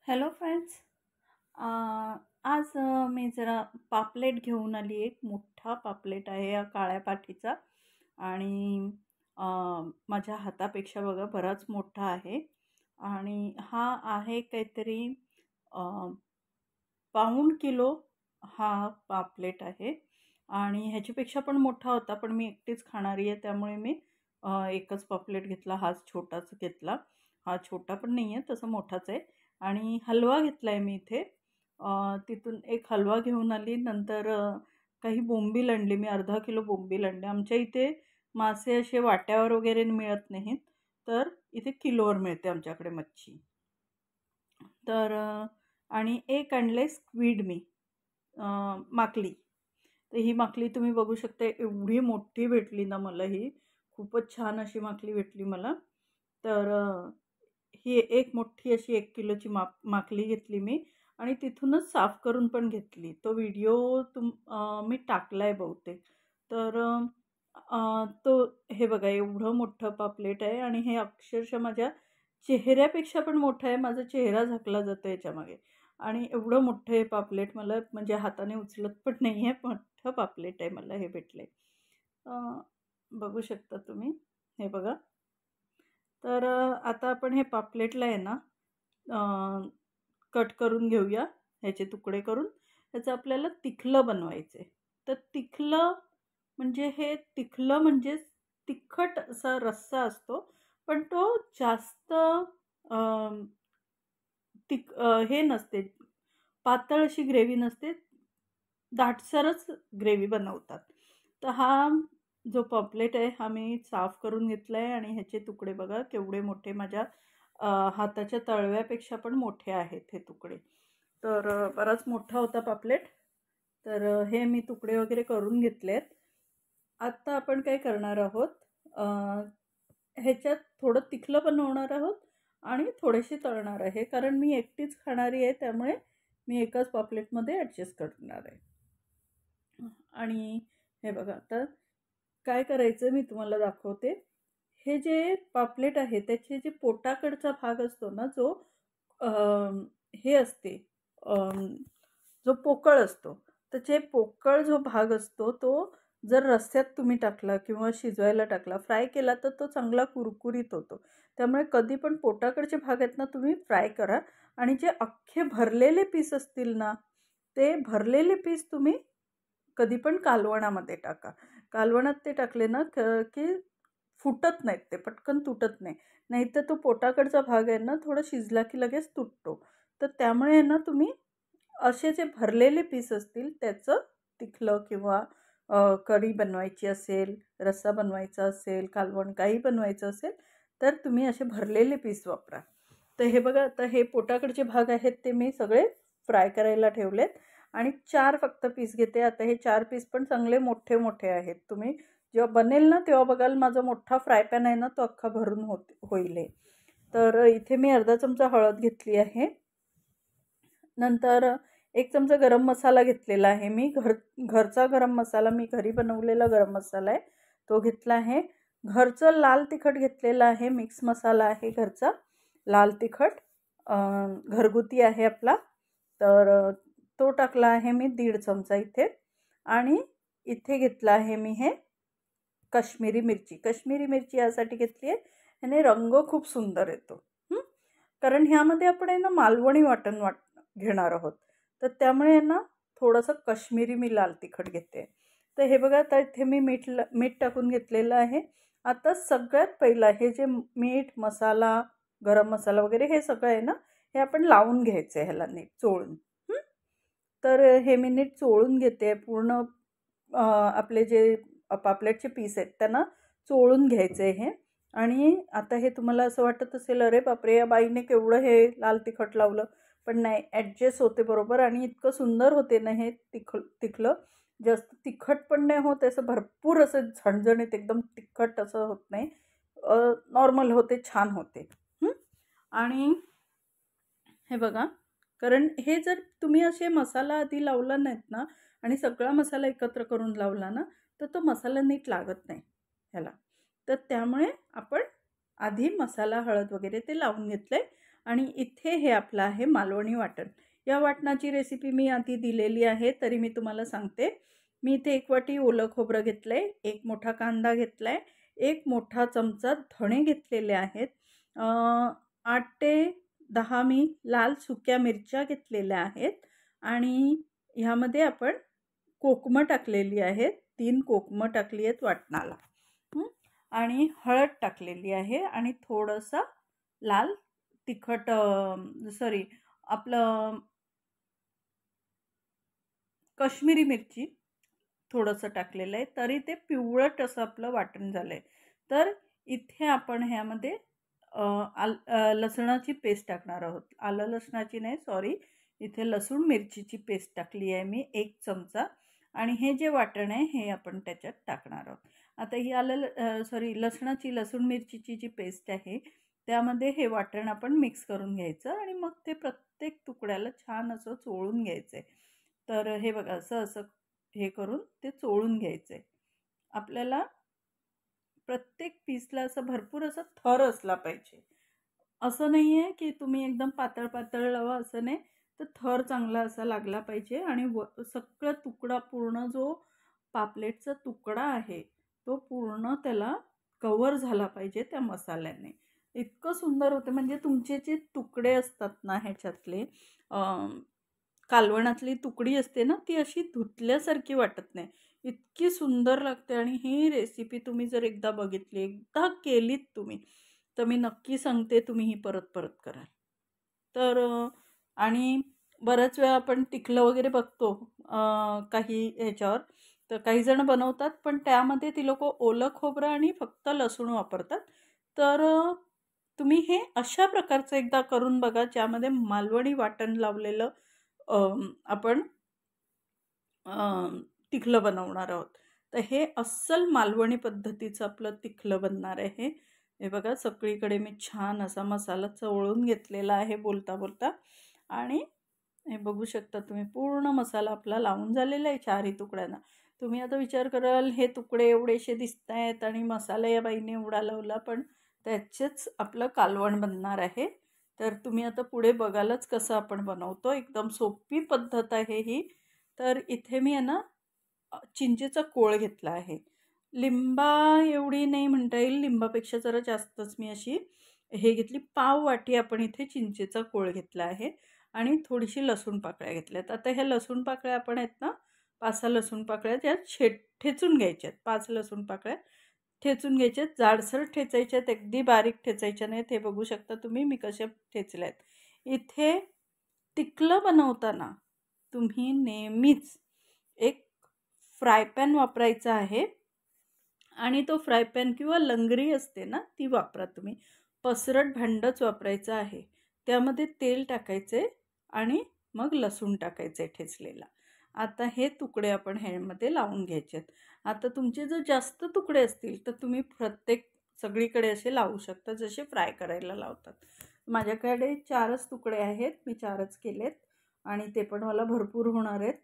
Hello friends. आज मी जरा पापलेट घेऊन आली. एक मोठा पापलेट आहे या काळ्या पाठीचा आणि अ, माझ्या हातापेक्षा बघा बराच मोठा आहे आणि हा आहे काहीतरी अ, पाऊण किलो हा पापलेट आहे आणि ह्याच्यापेक्षा पण मोठा होता, पण मी एकटीच खाणारी आहे त्यामुळे मी एकच पापलेट घेतला. हाच छोटाच घेतला. हा छोटा पण नाही आहे, तसा मोठाच आहे. आणि हलवा घेतला आहे मी इथे. तिथून एक हलवा घेऊन आली. नंतर काही बोंबील आणली मी. अर्धा किलो बोंबील आणले. आमच्या इथे मासे असे वाट्यावर वगैरे मिळत नाहीत, तर इथे किलोवर मिळते आमच्याकडे मच्छी. तर आणि एक आणले स्क्विड मी, माकली. तर ही माकली तुम्ही बघू शकता, एवढी मोठी भेटली ना मला ही. खूपच छान अशी माकली भेटली मला. तर ही एक मोठी अशी 1 किलोची माकली घेतली मी आणि तिथूनच साफ करून पण घेतली. तो व्हिडिओ मी टाकला आहे बहुतेक. तर तो हे बघा एवढं मोठं पापलेट आहे आणि हे अक्षरशः माझ्या चेहऱ्यापेक्षा पण मोठं आहे. माझा चेहरा झाकला जातो याच्यामागे आणि एवढं मोठं हे पापलेट मला म्हणजे हाताने उचलत पण नाही आहे. मोठं पापलेट आहे मला हे भेटले. बघू शकता तुम्ही. हे बघा. तर आता आपण हे पापलेटला आहे ना कट करून घेऊया, ह्याचे तुकडे करून. ह्याचं आपल्याला तिखलं बनवायचं आहे. तर तिखलं म्हणजे तिखट असा रस्सा असतो, पण तो जास्त हे नसते, पातळ अशी ग्रेव्ही नसते, दाटसरच ग्रेव्ही बनवतात. तर हा जो पॉपलेट आहे हा मी साफ करून घेतला आहे आणि ह्याचे तुकडे बघा केवढे मोठे, माझ्या हाताच्या तळव्यापेक्षा पण मोठे आहेत हे तुकडे. तर बराच मोठा होता पापलेट. तर हे मी तुकडे वगैरे करून घेतलेत. आत्ता आपण काय करणार आहोत, ह्याच्यात थोडं तिखलं बनवणार आहोत आणि थोडेसे तळणार आहे, कारण मी एकटीच खाणारी आहे त्यामुळे मी एकाच पॉपलेटमध्ये ॲडजस्ट करणार आहे. आणि हे बघा आता काय करायचं मी तुम्हाला दाखवते. हे जे पापलेट आहे त्याचे जे पोटाकडचा भाग असतो ना, जो हे असते, जो पोकळ असतो, तर जे पोकळ जो भाग असतो तो जर रस्स्यात तुम्ही टाकला किंवा शिजवायला टाकला, फ्राय केला, तर तो चांगला कुरकुरीत होतो. त्यामुळे कधी पण पोटाकडचे भाग आहेत ना तुम्ही फ्राय करा आणि जे अख्खे भरलेले पीस असतील ना, ते भरलेले पीस तुम्ही कधी पण कालवणामध्ये टाका. कालवणात ते टाकले ना की फुटत नाहीत, ते पटकन तुटत नाही. नाहीतर तो पोटाकडचा भाग आहे ना थोडा शिजला की लगेच तुटतो. तर त्यामुळे आहे ना तुम्ही असे जे भरलेले पीस असतील त्याचं तिखलं किंवा कढी बनवायची असेल, रस्सा बनवायचा असेल, कालवण काही बनवायचं असेल, तर तुम्ही असे भरलेले पीस वापरा. तर हे बघा आता हे पोटाकडचे भाग आहेत ते मी सगळे फ्राय करायला ठेवलेत आणि 4 फक्त पीस घेते. आता हे 4 पीस पण चांगले मोठे मोठे आहेत. तुम्ही जेव्हा बनेल ना तेव्हा बघाल माझा मोठा फ्राय पॅन आहे ना तो अख्खा भरून होईल हे. तर इथे मी अर्धा चमचा हळद घेतली आहे. नंतर 1 चमचा गरम मसाला घेतलेला आहे मी. घरचा गरम मसाला, मी घरी बनवलेला गरम मसाला आहे तो घेतला आहे. घरचं लाल तिखट घेतलेलं आहे. मिक्स मसाला आहे घरचा लाल तिखट, घरगुती आहे आपला. तर तो टाकला आहे मी 1.5 चमचा इथे. आणि इथे घेतला आहे मी हे काश्मीरी मिरची. काश्मीरी मिरची यासाठी घेतली आहे, ह्याने रंग खूप सुंदर येतो. कारण ह्यामध्ये आपण आहे ना मालवणी वाटण घेणार आहोत, तर त्यामुळे ना थोडंसं काश्मीरी मी लाल तिखट घेते. तर हे बघा आता इथे मी मीठ टाकून घेतलेलं आहे. आता सगळ्यात पहिला हे जे मीठ, मसाला, गरम मसाला वगैरे हे सगळं आहे ना, हे आपण लावून घ्यायचं आहे ह्याला नीट चोळून. तर हे मी नीट चोळून घेते पूर्ण. आपले जे पापलेटचे पीस आहेत त्यांना चोळून घ्यायचे हे. आणि आता हे तुम्हाला असं वाटत असेल, अरे बापरे या बाईने केवढं हे लाल तिखट लावलं, पण नाही, ॲडजस्ट होते बरोबर आणि इतकं सुंदर होते ना हे तिखलं. जास्त तिखट पण नाही होत, असं भरपूर असं झणझणीत एकदम तिखट असं होत नाही, नॉर्मल होते, छान होते. आणि हे बघा, कारण हे जर तुम्ही असे मसाला आधी लावला नाहीत ना आणि सगळा मसाला एकत्र करून लावला ना, तर तो मसाला नीट लागत नाही ह्याला. तर त्यामुळे आपण आधी मसाला, हळद वगैरे ते लावून घेतलं आहे आणि इथे हे आपलं आहे मालवणी वाटण. या वाटणाची रेसिपी मी आधी दिलेली आहे, तरी मी तुम्हाला सांगते. मी इथे 1 वाटी ओलं खोबरं घेतलं आहे, 1 मोठा कांदा घेतला आहे, 1 मोठा चमचा धणे घेतलेले आहेत, 8 ते 10 मी लाल सुक्या मिरच्या घेतलेल्या आहेत आणि ह्यामध्ये आपण कोकमं टाकलेली आहेत, 3 कोकमं टाकली आहेत वाटणाला. आणि हळद टाकलेली आहे आणि थोडंसं लाल तिखट आपलं काश्मीरी मिरची थोडंसं टाकलेलं आहे, तरी ते पिवळट असं आपलं वाटण झालं आहे. तर इथे आपण ह्यामध्ये लसणाची पेस्ट टाकणार आहोत. आलं लसणाची नाही, सॉरी, इथे लसूण मिरचीची पेस्ट टाकली आहे मी 1 चमचा आणि हे जे वाटण आहे हे आपण त्याच्यात टाकणार आहोत. आता ही लसणाची लसूण मिरचीची जी पेस्ट आहे त्यामध्ये हे वाटण आपण मिक्स करून घ्यायचं आणि मग ते प्रत्येक तुकड्याला छान असं चोळून घ्यायचं आहे. तर हे बघा असं हे करून ते चोळून घ्यायचं आहे. आपल्याला प्रत्येक पीसला असं भरपूर असा थर असला पाहिजे. असं नाही आहे की तुम्ही एकदम पातळ पातळ लावा, असं नाही. तर थर चांगला असा लागला पाहिजे आणि सगळा तुकडा पूर्ण जो पापलेटचा तुकडा आहे तो पूर्ण त्याला कव्हर झाला पाहिजे त्या मसाल्याने. इतकं सुंदर होतं म्हणजे तुमचे जे तुकडे असतात ना ह्याच्यातले कालवणातली तुकडी असते ना ती अशी धुतल्यासारखी वाटत नाही, इतकी सुंदर लागते. आणि ही रेसिपी तुम्ही जर एकदा बघितली, एकदा केलीत तुम्ही, तर मी नक्की सांगते तुम्ही ही परत परत कराल. तर आणि बऱ्याच वेळा आपण तिखलं वगैरे बघतो काही ह्याच्यावर, तर काही जण बनवतात पण त्यामध्ये ती लोक ओलं खोबरं आणि फक्त लसूण वापरतात. तर तुम्ही हे अशा प्रकारचं एकदा करून बघा ज्यामध्ये मालवणी वाटण लावलेलं आपण तिखलं बनवणार आहोत. तर हे अस्सल मालवणी पद्धतीचं आपलं तिखलं बनणार आहे. हे बघा सगळीकडे मी छान असा मसाला चवळून घेतलेला आहे बोलता बोलता आणि हे बघू शकता तुम्ही पूर्ण मसाला आपला लावून झालेला आहे 4ही तुकड्यांना. तुम्ही आता विचार कराल हे तुकडे एवढेसे दिसत आहेत आणि मसाला या बाईने एवढा लावला, पण त्याचेच आपलं कालवण बनणार आहे. तर तुम्ही आता पुढे बघालच कसं आपण बनवतो. एकदम सोपी पद्धत आहे ही. तर इथे मी आहे ना चिंचेचा कोळ घेतला आहे. लिंबा एवढी नाही म्हणता येईल, लिंबापेक्षा जरा जास्तच मी अशी हे घेतली. पाव वाटी आपण इथे चिंचेचा कोळ घेतला आहे आणि थोडीशी लसूण पाकळ्या घेतल्यात. आता ह्या लसूण पाकळ्या आपण आहेत ना 5-6 लसूण पाकळ्या त्या ठेचून घ्यायच्या आहेत. 5 लसूण पाकळ्या ठेचून घ्यायच्या आहेत, जाडसर ठेचायच्या आहेत, अगदी बारीक ठेचायच्या नाहीत. हे बघू शकता तुम्ही मी कशा ठेचल्या आहेत. इथे तिखलं बनवताना तुम्ही नेहमीच एक फ्राय पॅन वापरायचा आहे आणि तो फ्राय पॅन किंवा लंगरी असते ना ती वापरा तुम्ही. पसरट भांडंच वापरायचं आहे. त्यामध्ये तेल टाकायचे आणि मग लसूण टाकायचे ठेचलेला. आता हे तुकडे आपण ह्यामध्ये लावून घ्यायचे आहेत. आता तुमचे जर जास्त तुकडे असतील तर तुम्ही प्रत्येक सगळीकडे असे लावू शकता जसे फ्राय करायला लावतात. माझ्याकडे 4च तुकडे आहेत, मी 4च केलेत आणि ते पण मला भरपूर होणार आहेत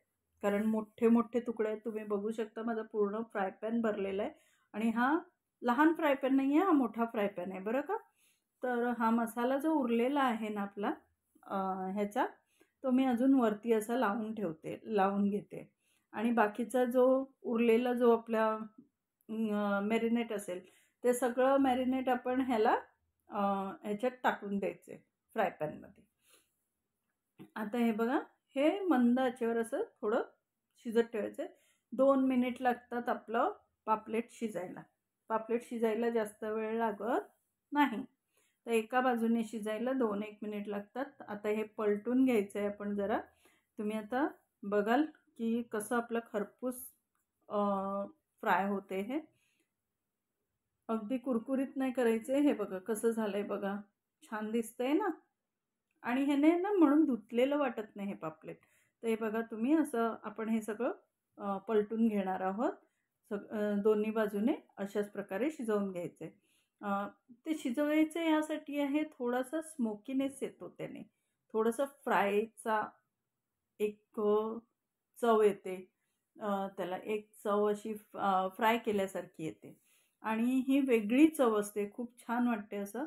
कारण मोठे मोठे तुकडे आहेत. तुम्ही बघू शकता माझा पूर्ण फ्राय पॅन भरलेला आहे आणि हा लहान फ्राय पॅन नाही आहे, हा मोठा फ्राय पॅन आहे बरं का. तर हा मसाला जो उरलेला आहे ना आपला ह्याचा, तो मी अजून वरती असा लावून घेते आणि बाकीचा जो उरलेला जो आपला मॅरिनेट असेल ते सगळं मॅरिनेट आपण ह्याच्यात टाकून द्यायचे फ्राय पॅनमध्ये. आता हे बघा हे मंद आचेवर असं थोडं शिजत ठेवायचं. 2 मिनिट लागतात आपलं पापलेट शिजायला. पापलेट शिजायला जास्त वेळ लागत नाही. तर एका बाजूने शिजायला 2-1 मिनिट लागतात. आता हे पलटून घ्यायचं आहे आपण जरा. तुम्ही आता बघाल की कसं आपलं खरपूस फ्राय होते. हे अगदी कुरकुरीत नाही करायचे. हे बघा कसं झालंय बघा, छान दिसतंय ना. आणि ह्याने ना म्हणून धुतलेलं वाटत नाही हे पापलेट. तर हे बघा तुम्ही असं आपण हे सगळं पलटून घेणार आहोत. दोन्ही बाजूने अशाच प्रकारे शिजवून घ्यायचे. ते शिजवायचे यासाठी आहे थोडासा स्मोकीनेस येतो त्याने, थोडंसं फ्रायचा एक चव येते. त्याला एक चव अशी फ्राय केल्यासारखी येते आणि ही वेगळी चव असते, खूप छान वाटते असं.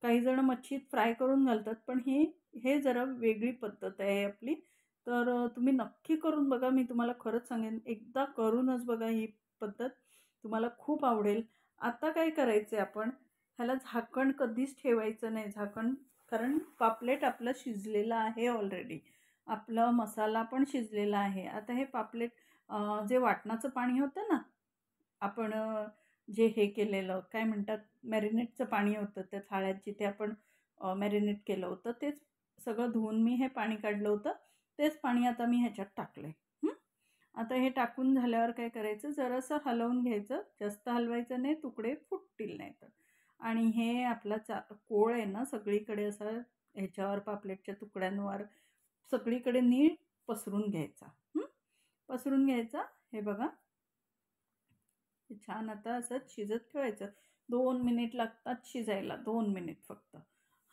काही जण मच्छी फ्राय करून घालतात, पण हे जरा वेगळी पद्धत आहे आपली. तर तुम्ही नक्की करून बघा. मी तुम्हाला खरंच सांगेन, एकदा करूनच बघा ही पद्धत. तुम्हाला खूप आवडेल. आता काय करायचं आहे आपण, ह्याला झाकण कधीच ठेवायचं नाही झाकण, कारण पापलेट आपलं शिजलेलं आहे ऑलरेडी. आपला मसाला पण शिजलेला आहे. आता हे पापलेट जे वाटणाचं पाणी होतं ना, आपण जे हे केलेलं काय म्हणतात, मॅरिनेटचं पाणी होतं त्या थाळ्यात जिथे आपण मॅरिनेट केलं होतं, तेच सगळं धुवून मी हे पाणी काढलं होतं. तेच पाणी आता मी ह्याच्यात टाकलं आहे. आता हे टाकून झाल्यावर काय करायचं, जरासं हलवून घ्यायचं. जास्त हलवायचं नाही, तुकडे फुटतील नाही तर. आणि हे आपला कोळ आहे ना, सगळीकडे असं ह्याच्यावर पापलेटच्या तुकड्यांवर सगळीकडे नीट पसरून घ्यायचा. पसरून घ्यायचा. हे बघा, हे छान आता असं शिजत ठेवायचं. 2 मिनिट लागतात शिजायला, 2 मिनिट फक्त.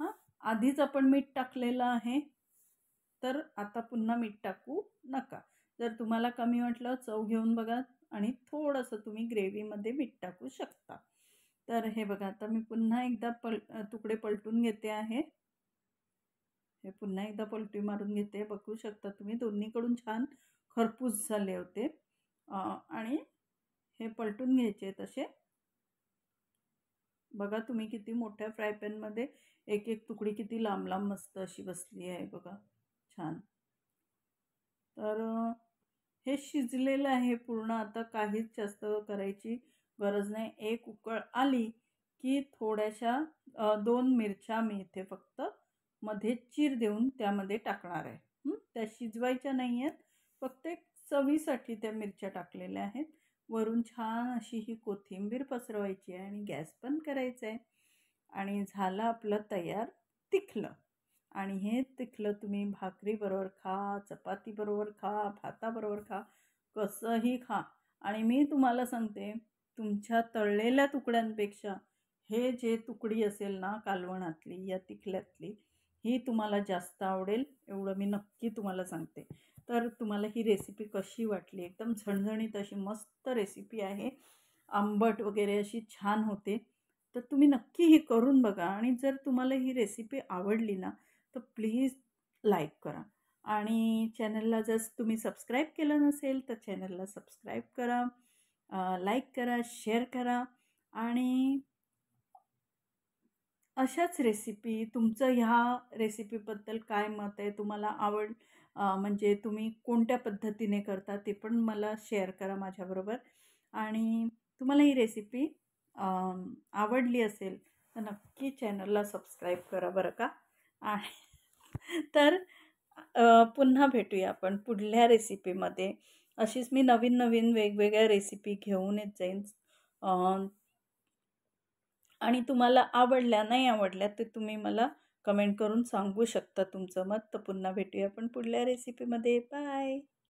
हां, आधीच आपण मीठ टाकलेलं आहे, तर आता पुन्हा मीठ टाकू नका. जर तुम्हाला कमी वाटलं, चव घेऊन बघा आणि थोडंसं तुम्ही ग्रेव्हीमध्ये मीठ टाकू शकता. तर हे बघा, आता मी पुन्हा एकदा तुकडे पलटून घेते आहे. हे पुन्हा एकदा पलटी मारून घेते. बघू शकता तुम्ही, दोन्हीकडून छान खरपूस झाले होते. आणि हे पलटून घ्यायचे तसे. बघा तुम्ही, किती मोठ्या फ्राय पॅनमध्ये एक एक तुकडी किती लांब लांब मस्त अशी बसली आहे बघा, छान. तर हे शिजलेलं आहे पूर्ण. आता काहीच जास्त करायची गरज नाही. एक उकळ आली की थोड्याशा 2 मिरच्या मी इथे फक्त मध्ये चीर देऊन त्यामध्ये टाकणार आहे. त्या शिजवायच्या नाही आहेत, फक्त एक चवीसाठी त्या मिरच्या टाकलेल्या आहेत. वरून छान अशी ही कोथिंबीर पसरवायची आहे आणि गॅस बंद करायचा आहे. आणि झालं आपलं तयार तिखलं. आणि हे तिखलं तुम्ही भाकरीबरोबर खा, चपातीबरोबर खा, भाताबरोबर खा, कसंही खा. आणि मी तुम्हाला सांगते, तुमच्या तळलेल्या तुकड्यांपेक्षा हे जे तुकडी असेल ना कालवणातली या तिखल्यातली, ही तुम्हाला जास्त आवडेल, एवढं मी नक्की तुम्हाला सांगते. तर तुम्हाला ही रेसिपी कशी वाटली? एकदम झणझणीत अशी मस्त रेसिपी आहे. आंबट वगैरे अशी छान होते. तर तुम्ही नक्की ही करून बघा. आणि जर तुम्हाला ही रेसिपी आवडली ना, तर प्लीज लाईक करा. आणि चॅनलला जर तुम्ही सबस्क्राईब केलं नसेल तर चॅनलला सबस्क्राईब करा, लाईक करा, शेअर करा. आणि अशाच रेसिपी, तुमचं ह्या रेसिपीबद्दल काय मत आहे, तुम्हाला म्हणजे तुम्ही कोणत्या पद्धतीने करता ते पण मला शेअर करा माझ्याबरोबर. आणि तुम्हाला ही रेसिपी आवडली असेल तर नक्की चॅनलला सबस्क्राईब करा बरं का. आणि तर पुन्हा भेटूया आपण पुढल्या रेसिपीमध्ये. अशीच मी नवीन नवीन वेगवेगळ्या रेसिपी घेऊन येत जाईन. आणि तुम्हाला आवडल्या नाही आवडल्या ते तुम्ही मला कमेंट करून सांगू शकता तुमचं मत. तर पुन्हा भेटूया आपण पुढल्या रेसिपीमध्ये. बाय.